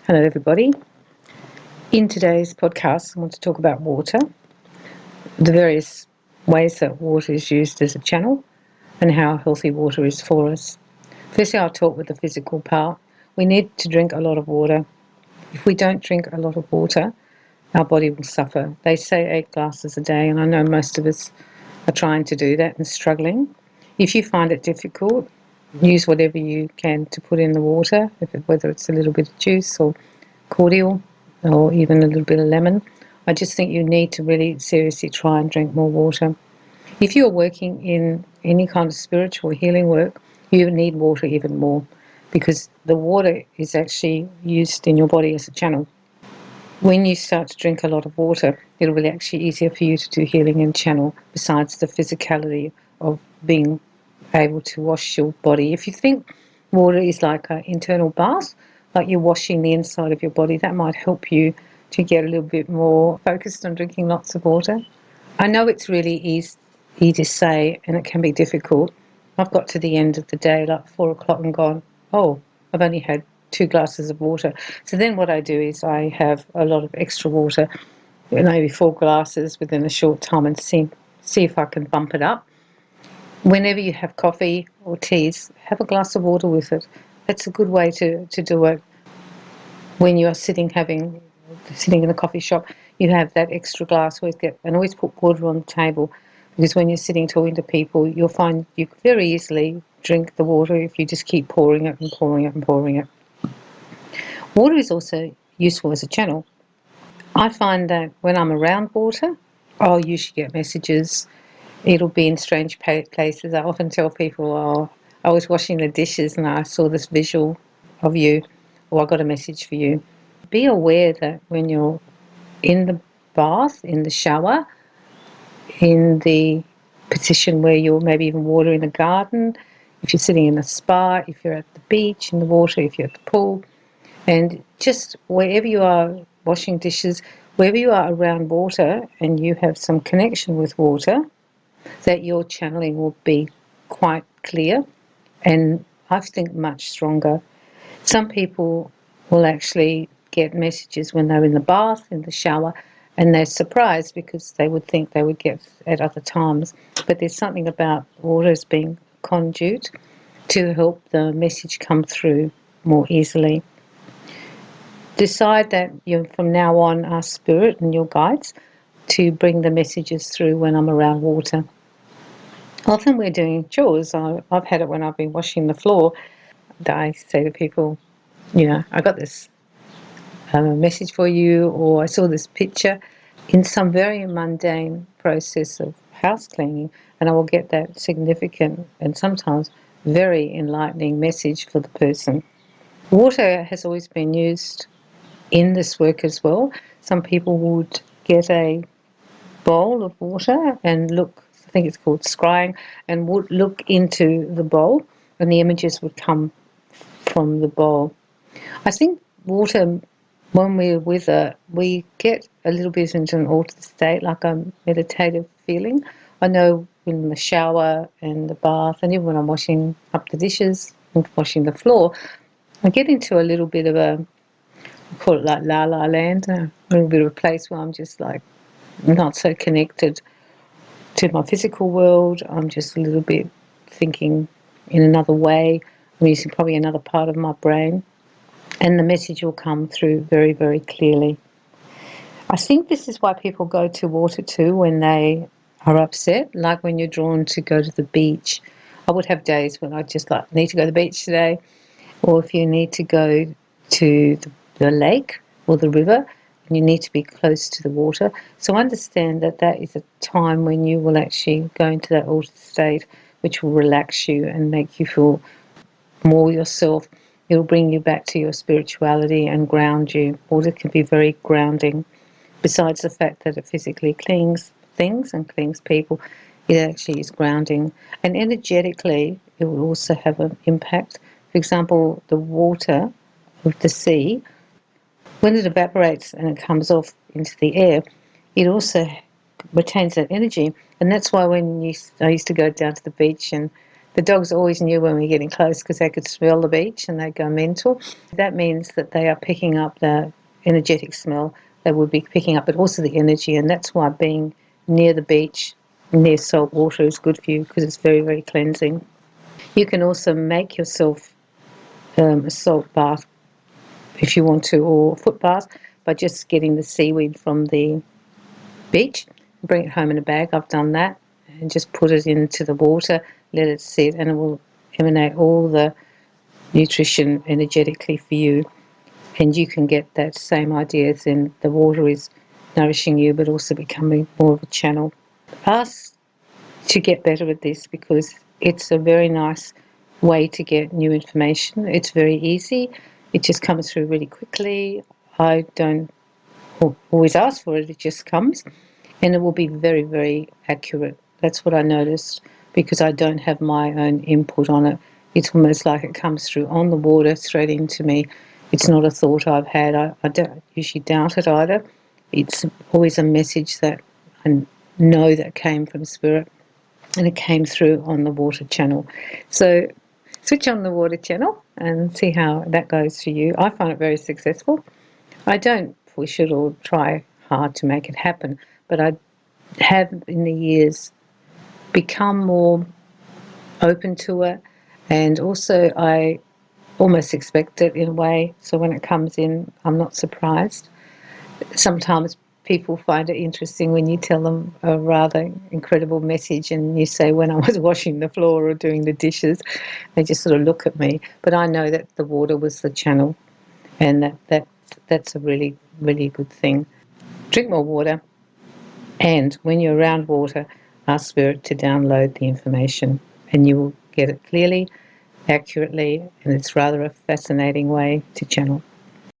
Hello, everybody. In today's podcast, I want to talk about water, the various ways that water is used as a channel, and how healthy water is for us. Firstly, I'll talk with the physical part. We need to drink a lot of water. If we don't drink a lot of water, our body will suffer. They say 8 glasses a day, and I know most of us are trying to do that and struggling. If you find it difficult, use whatever you can to put in the water, whether it's a little bit of juice or cordial or even a little bit of lemon. I just think you need to really seriously try and drink more water. If you're working in any kind of spiritual healing work, you need water even more because the water is actually used in your body as a channel. When you start to drink a lot of water, it'll be actually easier for you to do healing and channel, besides the physicality of being able to wash your body. If you think water is like an internal bath, like you're washing the inside of your body, that might help you to get a little bit more focused on drinking lots of water. I know it's really easy to say, and it can be difficult. I've got to the end of the day, like 4 o'clock, and gone, oh, I've only had 2 glasses of water. So then what I do is I have a lot of extra water, maybe 4 glasses within a short time, and see if I can bump it up. Whenever you have coffee or teas, have a glass of water with it. That's a good way to do it. When you are sitting in a coffee shop, you have that extra glass. Always put water on the table, because when you're sitting talking to people, you'll find you very easily drink the water if you just keep pouring it and pouring it and pouring it. Water is also useful as a channel. I find that when I'm around water, I'll usually get messages. It'll be in strange places. I often tell people, oh, I was washing the dishes and I saw this visual of you, or I got a message for you. Be aware that when you're in the bath, in the shower, in the position where you're maybe even watering a garden, if you're sitting in a spa, if you're at the beach, in the water, if you're at the pool, and just wherever you are washing dishes, wherever you are around water and you have some connection with water, that your channeling will be quite clear and I think much stronger. Some people will actually get messages when they're in the bath, in the shower, and they're surprised because they would think they would get at other times. But there's something about water as being a conduit to help the message come through more easily. Decide that you from now on ask Spirit and your guides to bring the messages through when I'm around water. Often we're doing chores. I've had it when I've been washing the floor. I say to people, I got this message for you, or I saw this picture in some very mundane process of house cleaning, and I will get that significant and sometimes very enlightening message for the person. Water has always been used in this work as well. Some people would get a bowl of water and look, I think it's called scrying, and would look into the bowl and the images would come from the bowl. I think water, when we're with it, we get a little bit into an altered state, like a meditative feeling. I know in the shower and the bath, and even when I'm washing up the dishes and washing the floor, I get into a little bit of I call it like la la land, a little bit of a place where I'm just like not so connected to my physical world. I'm just a little bit thinking in another way. I'm using probably another part of my brain, and the message will come through very, very clearly. I think this is why people go to water too when they are upset, like when you're drawn to go to the beach. I would have days when I just need to go to the beach today, or if you need to go to the lake or the river, and you need to be close to the water. So understand that that is a time when you will actually go into that altered state, which will relax you and make you feel more yourself. It will bring you back to your spirituality and ground you. Water can be very grounding. Besides the fact that it physically cleans things and cleans people, it actually is grounding. And energetically, it will also have an impact. For example, the water of the sea, when it evaporates and it comes off into the air, it also retains that energy. And that's why when I used to go down to the beach and The dogs always knew when we were getting close because they could smell the beach and they'd go mental. That means that they are picking up the energetic smell. They would be picking up, but also the energy, and that's why being near the beach, near salt water is good for you because it's very, very cleansing. You can also make yourself a salt bath if you want to, or a foot bath, by just getting the seaweed from the beach, bring it home in a bag. I've done that, and just put it into the water, let it sit, and it will emanate all the nutrition energetically for you. And you can get that same idea as in the water is nourishing you, but also becoming more of a channel. Ask to get better at this because it's a very nice way to get new information. It's very easy. It just comes through really quickly. I don't always ask for it. It just comes. And it will be very, very accurate. That's what I noticed because I don't have my own input on it. It's almost like it comes through on the water straight into me. It's not a thought I've had. I don't usually doubt it either. It's always a message that I know that came from Spirit, and it came through on the water channel. So switch on the water channel and see how that goes for you. I find it very successful. I don't push it or try hard to make it happen, but I have in the years become more open to it, and also I almost expect it in a way, so when it comes in I'm not surprised. Sometimes people find it interesting when you tell them a rather incredible message and you say, when I was washing the floor or doing the dishes, they just sort of look at me, but I know that the water was the channel, and that's a really, really good thing. Drink more water, and when you're around water, ask Spirit to download the information, and you will get it clearly, accurately, and it's rather a fascinating way to channel.